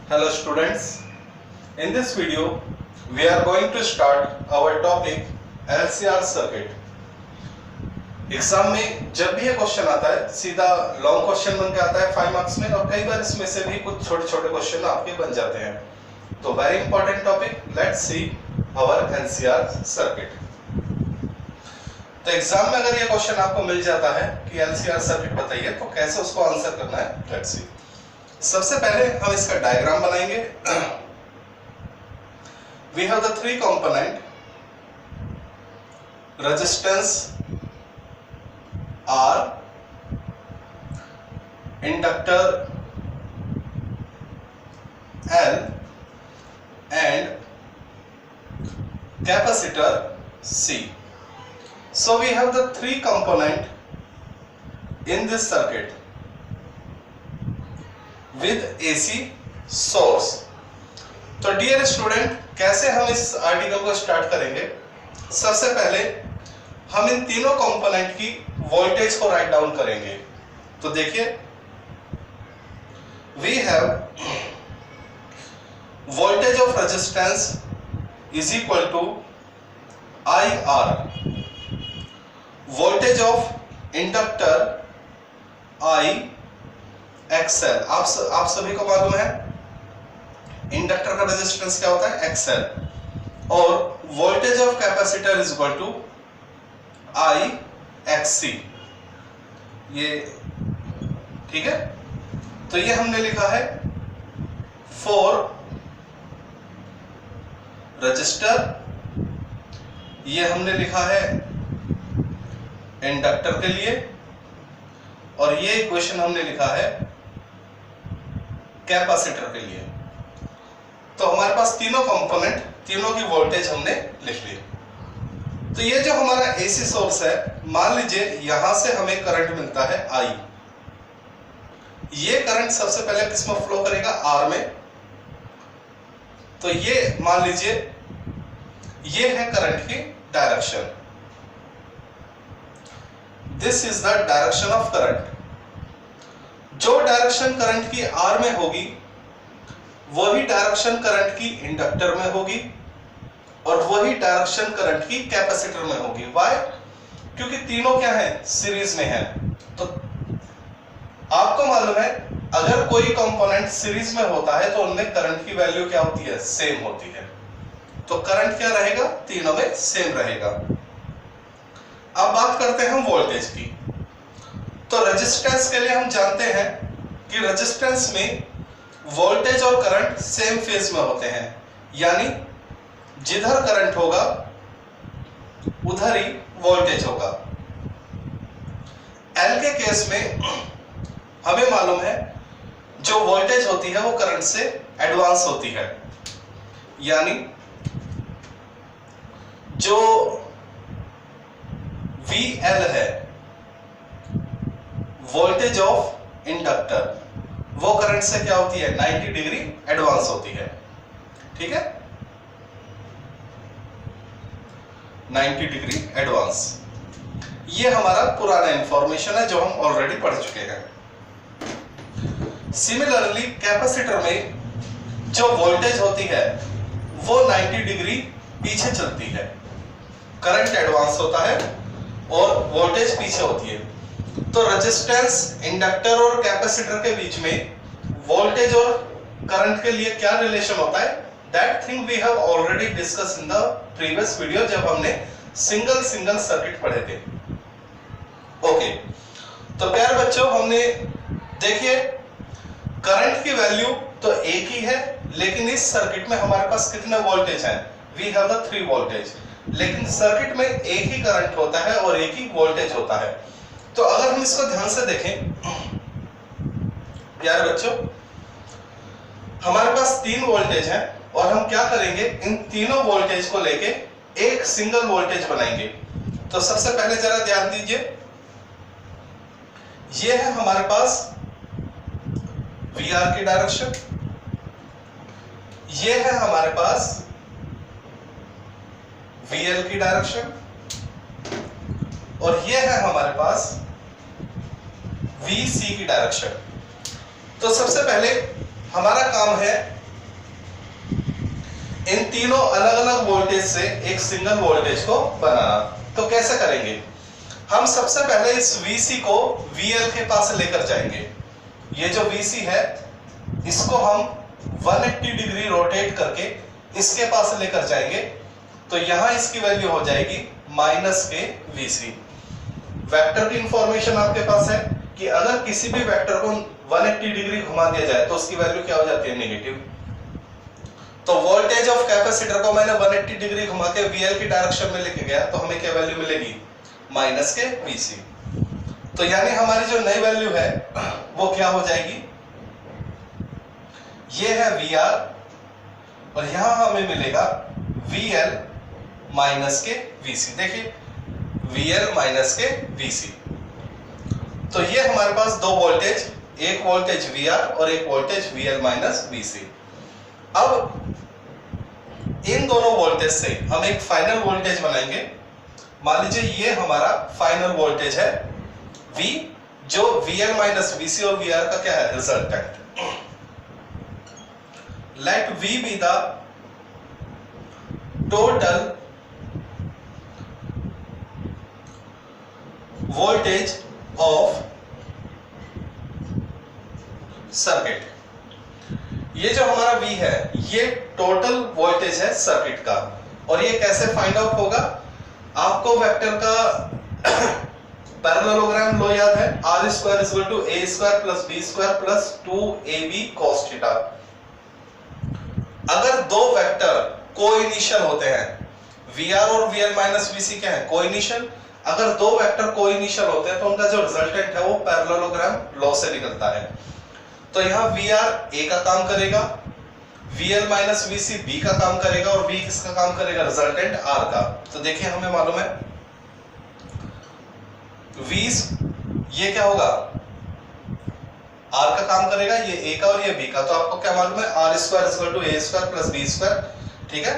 Hello students, in this video we are going to start our topic LCR circuit. Exam में जब भी ये question आता है सीधा लॉन्ग क्वेश्चन बन के आता है 5 मार्क्स में, और कई बार इसमें से भी कुछ छोटे छोटे क्वेश्चन आपके बन जाते हैं. तो very important topic, let's see our LCR circuit. तो एग्जाम में अगर ये क्वेश्चन आपको मिल जाता है कि LCR सर्किट बताइए तो कैसे उसको आंसर करना है, लेट्स सी. सबसे पहले हम इसका डायग्राम बनाएंगे. We have the three component, resistance R, inductor L and capacitor C. So we have the three component in this circuit with AC source. तो डियर स्टूडेंट, कैसे हम इस आर्टिकल को स्टार्ट करेंगे? सबसे पहले हम इन तीनों कंपोनेंट की वोल्टेज को राइट डाउन करेंगे. तो देखिए, we have voltage of resistance is equal to IR, voltage of inductor IXL. आप सभी को मालूम है इंडक्टर का रेजिस्टेंस क्या होता है, XL. और voltage of capacitor is equal to IXC. ये ठीक है. तो ये हमने लिखा है फॉर रजिस्टर, ये हमने लिखा है इंडक्टर के लिए, और ये इक्वेशन हमने लिखा है कैपेसिटर के लिए. तो हमारे पास तीनों कंपोनेंट, तीनों की वोल्टेज हमने लिख ली. तो ये जो हमारा एसी सोर्स है, मान लीजिए यहां से हमें करंट मिलता है I. ये करंट सबसे पहले किस में फ्लो करेगा, R में. तो ये मान लीजिए ये है करंट की direction. This is the direction of current. जो डायरेक्शन करंट की R में होगी वही डायरेक्शन करंट की इंडक्टर में होगी, और वही डायरेक्शन करंट की कैपेसिटर में होगी. व्हाई? क्योंकि तीनों क्या है, सीरीज में है. तो आपको मालूम है अगर कोई कंपोनेंट सीरीज में होता है तो उनमें करंट की वैल्यू क्या होती है, सेम होती है. तो करंट क्या रहेगा, तीनों में सेम रहेगा. अब बात करते हैं वोल्टेज की. तो रेजिस्टेंस के लिए हम जानते हैं कि रेजिस्टेंस में वोल्टेज और करंट सेम फेज में होते हैं, यानी जिधर करंट होगा उधर ही वोल्टेज होगा. L के केस में हमें मालूम है जो वोल्टेज होती है वो करंट से एडवांस होती है, यानी जो VL है, वोल्टेज ऑफ इंडक्टर, वो करंट से क्या होती है, 90 डिग्री एडवांस होती है. ठीक है, 90 डिग्री एडवांस. ये हमारा पुराना इंफॉर्मेशन है जो हम ऑलरेडी पढ़ चुके हैं. सिमिलरली कैपेसिटर में जो वोल्टेज होती है वो 90 डिग्री पीछे चलती है. करंट एडवांस होता है और वोल्टेज पीछे होती है. तो रेजिस्टेंस, इंडक्टर और कैपेसिटर के बीच में वोल्टेज और करंट के लिए क्या रिलेशन होता है, that thing we have already discussed in the previous video जब हमने सिंगल सर्किट पढ़े थे. ओके, तो प्यारे बच्चों, हमने देखिए करंट की वैल्यू तो एक ही है, लेकिन इस सर्किट में हमारे पास कितने वोल्टेज हैं, वी हैव द 3 वोल्टेज. लेकिन सर्किट में एक ही करंट होता है और एक ही वोल्टेज होता है. तो अगर हम इसको ध्यान से देखें प्यारे बच्चों, हमारे पास 3 वोल्टेज हैं और हम क्या करेंगे, इन तीनों वोल्टेज को लेके एक सिंगल वोल्टेज बनाएंगे. तो सबसे पहले जरा ध्यान दीजिए, ये है हमारे पास VR की डायरेक्शन, ये है हमारे पास VL की डायरेक्शन, और ये है हमारे पास VC की डायरेक्शन. तो सबसे पहले हमारा काम है इन तीनों अलग अलग वोल्टेज से एक सिंगल वोल्टेज को बनाना। तो कैसे करेंगे? हम सबसे पहले इस VC को VL के पास लेकर जाएंगे। ये जो VC है इसको हम 180 डिग्री रोटेट करके इसके पास लेकर जाएंगे, तो यहां इसकी वैल्यू हो जाएगी -VC। वेक्टर की इंफॉर्मेशन आपके पास है कि अगर किसी भी वेक्टर को 180 डिग्री घुमा दिया जाए तो उसकी वैल्यू क्या हो जाती है? नेगेटिव। तो वोल्टेज ऑफ कैपेसिटर को मैंने 180 डिग्री घुमा के VL की डायरेक्शन में लेके गया, तो हमें क्या वैल्यू मिलेगी? -VC। तो यानी हमारी जो नई वैल्यू है वो क्या हो जाएगी? ये है VR और यहां हमें मिलेगा VL -VC। देखिए VL -VC। तो ये हमारे पास दो वोल्टेज, एक वोल्टेज VR और एक वोल्टेज VL -VC। अब इन दोनों वोल्टेज से हम एक फाइनल वोल्टेज बनाएंगे। मान लीजिए ये हमारा फाइनल वोल्टेज है V, जो VL -VC और VR का क्या है? Resultant. Let V be the total voltage of circuit. ये जो हमारा V है ये टोटल वोल्टेज है सर्किट का। और ये कैसे फाइंड आउट होगा? आपको वेक्टर का पैरेललोग्राम लो याद है, R² = A² + B² + 2AB cos theta. अगर दो वेक्टर कोइनिशियल होते हैं, VR और VL -VC क्या है? कोइनिशियल। अगर दो वेक्टर कोइनिशियल होते हैं तो उनका जो रिजल्टेंट है वो पैरेललोग्राम लॉ से निकलता है। तो यहां VR A का काम करेगा, VL -VC B का काम करेगा और V किसका काम करेगा? रिजल्टेंट R का। तो देखिए हमें मालूम है V ये क्या होगा? R का काम करेगा, ये A का और ये B का। तो आपको क्या मालूम है? R² = A² + B²। ठीक है,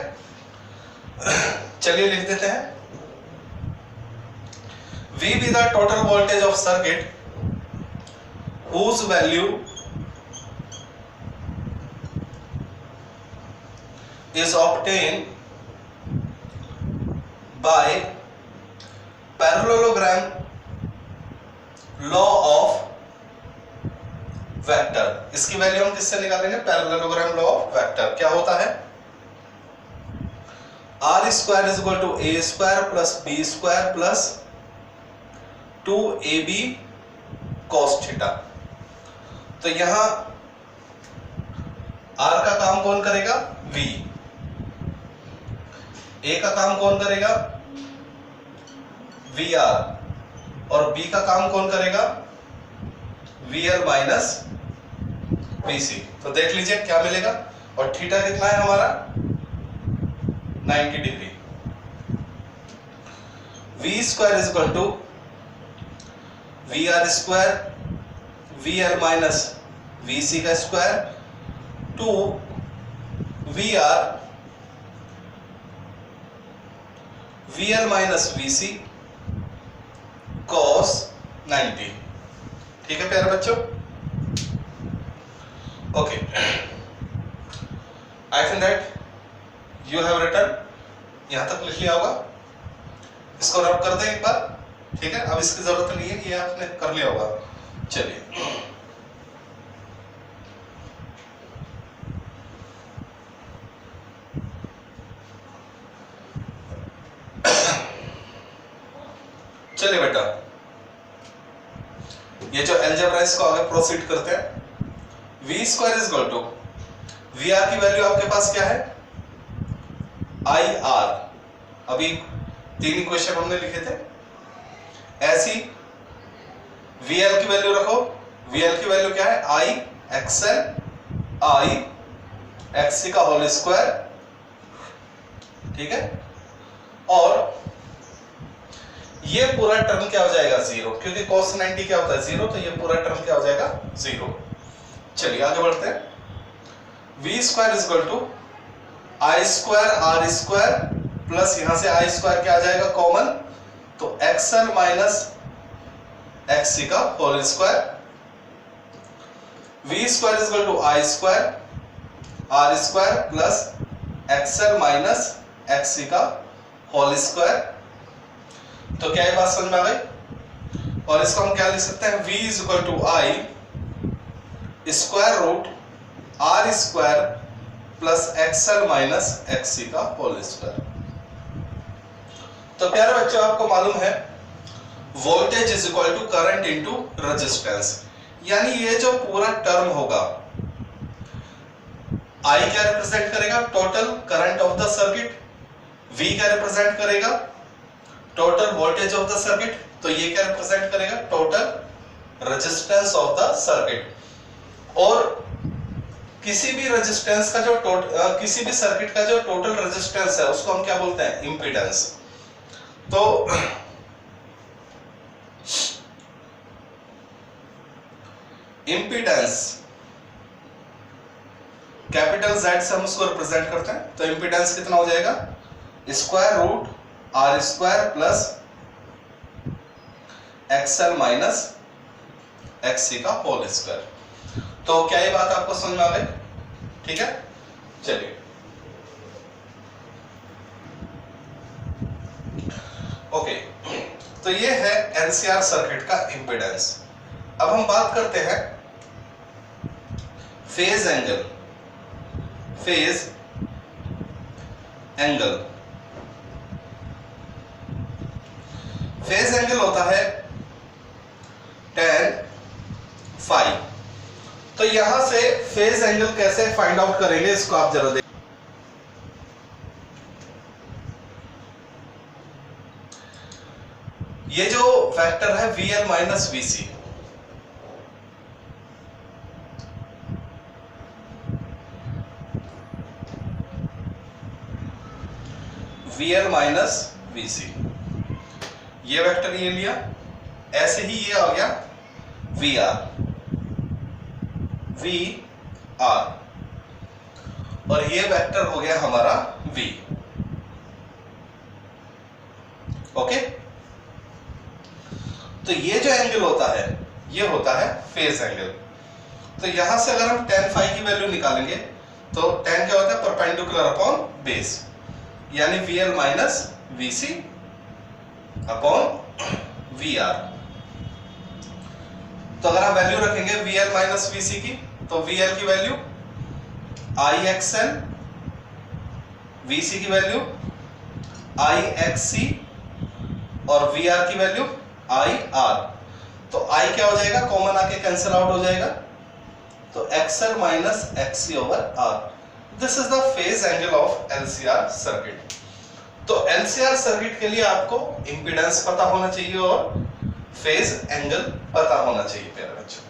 चलिए लिख देते हैं। V be the total voltage of circuit whose value is obtained by parallelogram law of vector। इसकी वैल्यू हम किससे निकालेंगे? Parallelogram law of vector. क्या होता है? R² = A² + B² + 2AB cos theta. तो यहां R का काम कौन करेगा? V। A का काम कौन करेगा? VR। और B का काम कौन करेगा? VL -VC। तो देख लीजिए क्या मिलेगा। और थीटा कितना है हमारा? 90 degree. V² = VR² VL -VC का square 2 VR VL -VC cos 90। ठीक है प्यारे बच्चों? Okay, I think that you have written. यहां तक लिख लिया होगा। इसको रब कर दें एक बार। ठीक है, अब इसकी जरूरत नहीं है, ये आपने कर लिया होगा। चलिए चलिए बेटा, ये जो अलजेब्रा इसको आगे प्रोसीड करते हैं। V² = VR की वैल्यू आपके पास क्या है? IR। अभी 3 इक्वेशन हमने लिखे थे। ऐसी VL की वैल्यू रखो। VL की वैल्यू क्या है? IXL IXC का होल स्क्वायर। ठीक है, और ये पूरा टर्म क्या हो जाएगा? 0, क्योंकि cos 90 क्या होता है? 0। तो ये पूरा टर्म क्या हो जाएगा? 0। चलिए आगे बढ़ते हैं। V² = I² R² प्लस यहां से I² क्या आ जाएगा? कॉमन। तो XL XC का whole square. V² = I² R² plus XL minus XC का होल स्क्वायर। तो क्या ये बात समझ में आ गई? और इसको हम क्या लिख सकते हैं, v is equal to I square root R square plus XL minus XC का होल स्क्वायर। तो प्यारे बच्चों, आपको मालूम है voltage is equal to current into resistance, यानी ये जो पूरा टर्म होगा, I क्या रिप्रेजेंट करेगा, total current of the circuit, V क्या रिप्रेजेंट करेगा, total voltage of the circuit, तो ये क्या रिप्रेजेंट करेगा, total resistance of the circuit. और किसी भी रेजिस्टेंस का जो किसी भी सर्किट का जो टोटल रेजिस्टेंस है उसको हम क्या बोलते हैं, इंपीडेंस। तो इंपीडेंस कैपिटल Z से हम उसको रिप्रेजेंट करते हैं, तो इंपीडेंस कितना हो जाएगा, square root R square plus XL minus XC का होल स्क्वायर। तो क्या ये बात आपको समझ में आ गई? ठीक है, चलिए ओके। तो ये है एलसीआर सर्किट का इंपीडेंस। अब हम बात करते हैं phase angle. Phase angle, phase angle होता है tan फाई। तो यहां से फेज एंगल कैसे फाइंड आउट करेंगे, इसको आप जरा देखिए। ये जो वेक्टर है VL minus VC, VL minus VC, ये वेक्टर ये लिया, ऐसे ही ये आ गया VR, VR, और ये वेक्टर हो गया हमारा V। ओके, तो ये जो एंगल होता है ये होता है फेज एंगल। तो यहां से अगर हम tan फाई की वैल्यू निकालेंगे तो tan क्या होता है, परपेंडिकुलर अपॉन बेस, यानी VL minus VC upon VR। तो अगर आप वैल्यू रखेंगे VL माइनस VC की, तो VL की वैल्यू IXL, VC की वैल्यू IXC और VR की वैल्यू IR। तो I क्या हो जाएगा, कॉमन आके कैंसिल आउट हो जाएगा, तो XL minus XC over R। This is the phase angle of LCR circuit. तो एलसीआर सर्किट के लिए आपको इंपीडेंस पता होना चाहिए और फेज एंगल पता होना चाहिए प्यारे बच्चों।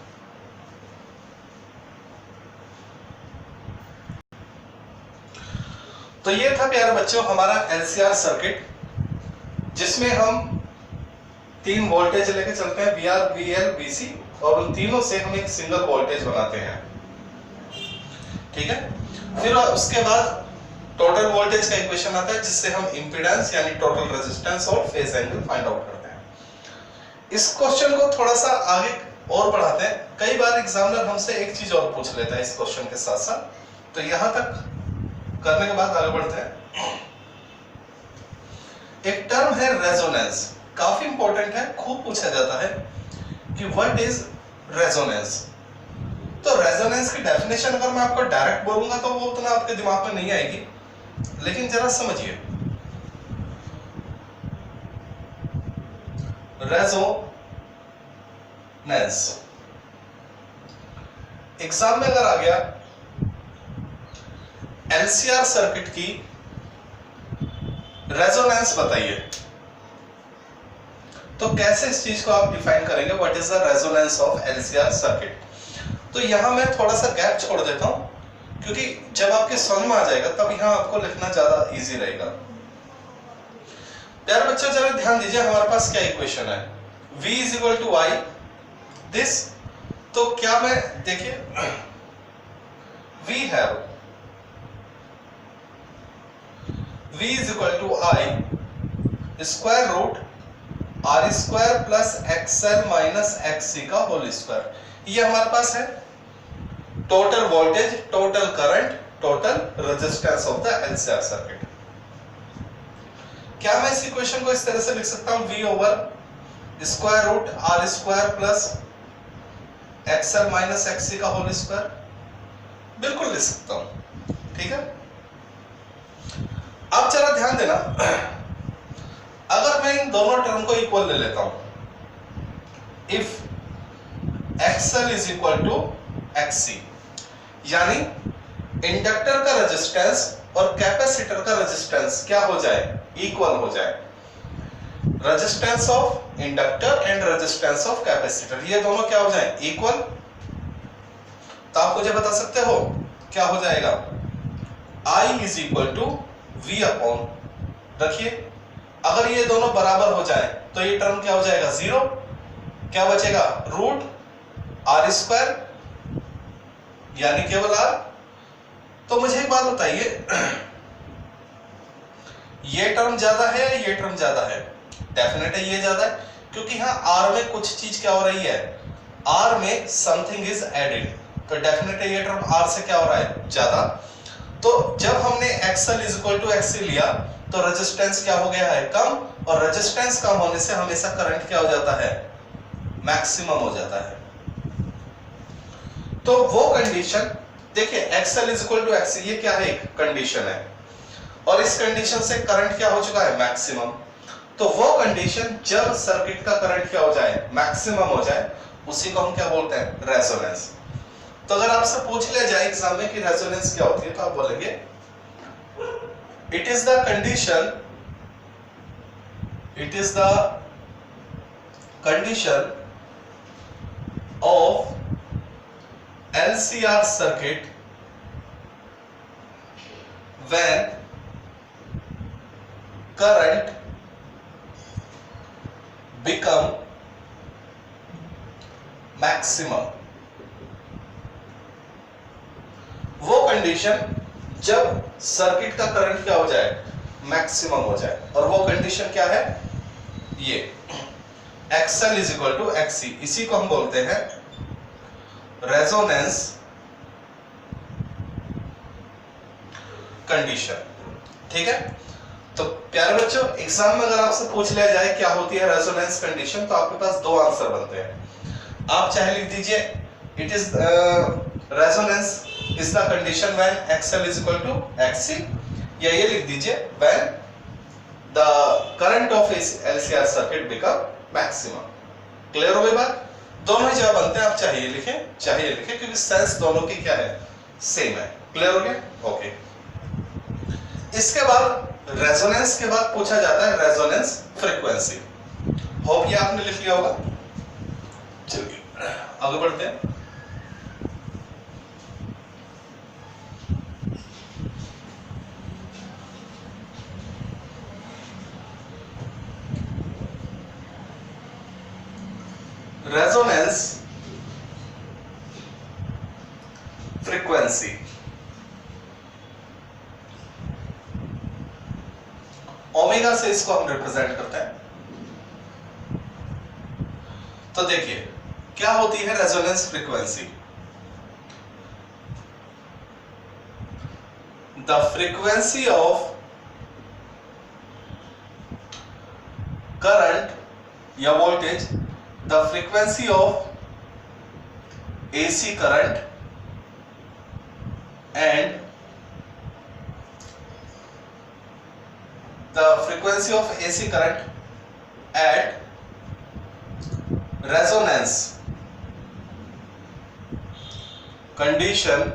तो ये था प्यारे बच्चों हमारा एलसीआर सर्किट, जिसमें हम तीन वोल्टेज लेके चलते हैं, VR, VL, VC, और उन तीनों से हम एक सिंगल वोल्टेज बनाते हैं। ठीक है, फिर उसके बाद टोटल वोल्टेज का इक्वेशन आता है, जिससे हम इंपीडेंस यानी टोटल रेजिस्टेंस और फेज एंगल फाइंड आउट करते हैं। इस क्वेश्चन को थोड़ा सा आगे और बढ़ाते हैं। कई बार एग्जामिनर हमसे एक चीज और पूछ लेता है इस क्वेश्चन के साथ साथ, तो यहां तक करने के बाद आगे बढ़ते हैं। एक टर्म है रेजोनेंस, काफी इंपॉर्टेंट है, खूब पूछा जाता है कि व्हाट इज रेजोनेंस। तो रेजोनेंस की डेफिनेशन अगर मैं आपको डायरेक्ट बोलूंगा तो वो उतना आपके दिमाग में नहीं आएगी, लेकिन जरा समझिए। रेजोनेंस एग्जाम में अगर आ गया एलसीआर सर्किट की रेजोनेंस बताइए, तो कैसे इस चीज को आप डिफाइन करेंगे, what is the resonance of LCR circuit. तो यहां मैं थोड़ा सा गैप छोड़ देता हूं, क्योंकि जब आपके समझ में आ जाएगा तब यहां आपको लिखना ज्यादा इजी रहेगा। प्यारे बच्चों जरा ध्यान दीजिए, हमारे पास क्या इक्वेशन है, V is equal to I this. तो क्या मैं देखिए, V is equal to I square root R square plus XL minus XC का होल स्क्वायर। ये हमारे पास है total voltage, total current total resistance of the LCR circuit. क्या मैं इस इक्वेशन को इस तरह से लिख सकता हूं, V over square root R square plus XL minus XC का होल स्क्वायर? बिल्कुल लिख सकता हूं, ठीक है। अब जरा ध्यान देना, अगर मैं इन दोनों टर्म को इक्वल ले लेता हूं, if XL is equal to XC, यानी इंडक्टर का रेजिस्टेंस और कैपेसिटर का रेजिस्टेंस क्या हो जाए, इक्वल हो जाए। Resistance of inductor and resistance of capacitor, ये दोनों क्या हो जाए, इक्वल। तो आप मुझे बता सकते हो क्या हो जाएगा, I is equal to V upon, रखिए अगर ये दोनों बराबर हो जाए तो ये टर्म क्या हो जाएगा, जीरो। क्या बचेगा, रूट आर स्क्वायर, यानी केवल R। तो मुझे एक बात बताइए, ये टर्म ज्यादा है या ये टर्म ज्यादा है? डेफिनेट है ये ज्यादा है, क्योंकि यहाँ R में कुछ चीज क्या हो रही है, R में समथिंग इज एडेड, तो डेफिनेट है ये टर्म R से क्या हो रहा है, ज्यादा। तो जब हमने XL is equal to XC लिया तो रेजिस्टेंस क्या हो गया है, कम, और रेजिस्टेंस कम होने से हमेशा करंट क्या हो जाता है, मैक्सिमम हो जाता है। तो वो कंडीशन देखिए, XL is equal to XC, ये क्या है, एक कंडीशन है, और इस कंडीशन से करंट क्या हो चुका है, मैक्सिमम। तो वो कंडीशन जब सर्किट का करंट क्या हो जाए, मैक्सिमम हो जाए, उसी को हम क्या बोलते हैं, रेजोनेंस। तो अगर आपसे पूछ लिया जाए एग्जाम में कि रेजोनेंस क्या होती है, तो आप बोलेंगे it is the condition of LCR circuit when current become maximum। वो कंडीशन जब सर्किट का करंट क्या हो जाए, मैक्सिमम हो जाए, और वो कंडीशन क्या है, ये XL is equal to XC, इसी को हम बोलते हैं रेजोनेंस कंडीशन, ठीक है। तो प्यारे बच्चों, एग्जाम में अगर आपसे पूछ लिया जाए क्या होती है रेजोनेंस कंडीशन, तो आपके पास दो आंसर बनते हैं। आप चाहे लिख दीजिए it is resonance is the condition when XL is equal to XC, या ये लिख दीजिए when the current of LCR circuit become maximum. Clear हो गई बात? दोनों ही जवाब बनते हैं, आप चाहिए लिखें, क्योंकि सेंस दोनों की क्या है, सेम है। क्लियर हो गया? ओके। इसके बाद रेजोनेंस के बाद पूछा जाता है रेजोनेंस फ्रीक्वेंसी। होप ये आपने लिख लिया होगा। चलिए आगे बढ़ते हैं। रेजोनेंस फ्रीक्वेंसी, ओमेगा से इसको हम रिप्रेजेंट करते हैं। तो देखिए क्या होती है resonance frequency, the frequency of current या voltage, the frequency of AC current and the frequency of AC current at resonance condition।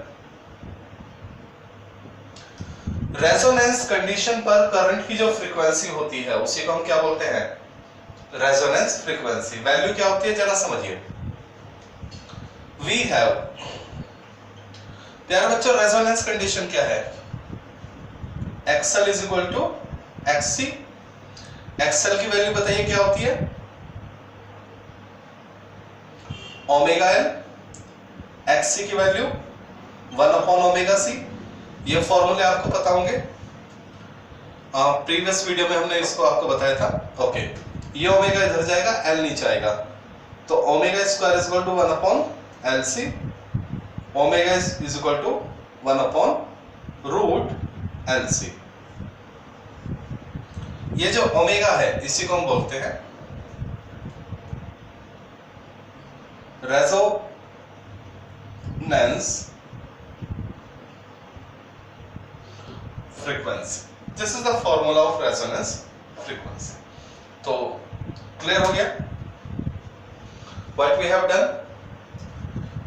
Resonance condition पर करंट की जो फ्रीक्वेंसी होती है उसी को हम क्या बोलते हैं, रेजोनेंस फ्रीक्वेंसी। वैल्यू क्या होती है जरा समझिए, वी हैव, प्यारे बच्चों रेजोनेंस कंडीशन क्या है, XL is equal to XC। XL की वैल्यू बताइए क्या होती है, ओमेगा L, XC की वैल्यू 1 अपॉन ओमेगा C। ये फॉर्मूले आपको पता होंगे, प्रीवियस वीडियो में हमने इसको आपको बताया था। ओके, ये ओमेगा इधर जाएगा, L नीचे आएगा, तो omega square is equal to 1 upon LC, omega is equal to 1 upon root L C. ये जो ओमेगा है इसी को हम बोलते हैं resonance frequency. This is the formula of resonance frequency. तो क्लियर हो गया what we have done.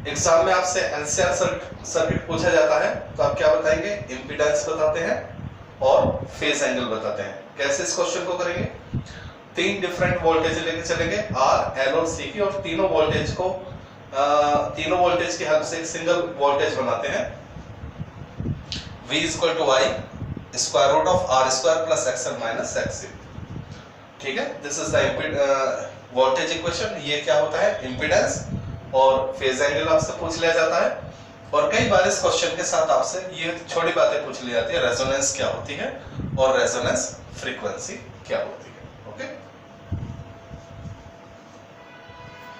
Exam में आपसे एलसीआर सर्किट पूछा जाता है तो आप क्या बताएंगे, इंपीडेंस बताते हैं और फेज एंगल बताते हैं। कैसे इस क्वेश्चन को करेंगे, 3 डिफरेंट वोल्टेज लेके चलेंगे आर, एल और सी की, और तीनों वोल्टेज की हेल्प से एक सिंगल वोल्टेज बनाते हैं। V = I square root of R square plus XL minus XC। ठीक है, this is the voltage equation. ये क्या होता है, इंपीडेंस और फेज एंगल आपसे पूछ लिया जाता है। और कई बार इस क्वेश्चन के साथ आपसे ये छोटी बातें पूछ ली जाती है, रेजोनेंस क्या होती है और रेजोनेंस फ्रीक्वेंसी क्या होती है। ओके।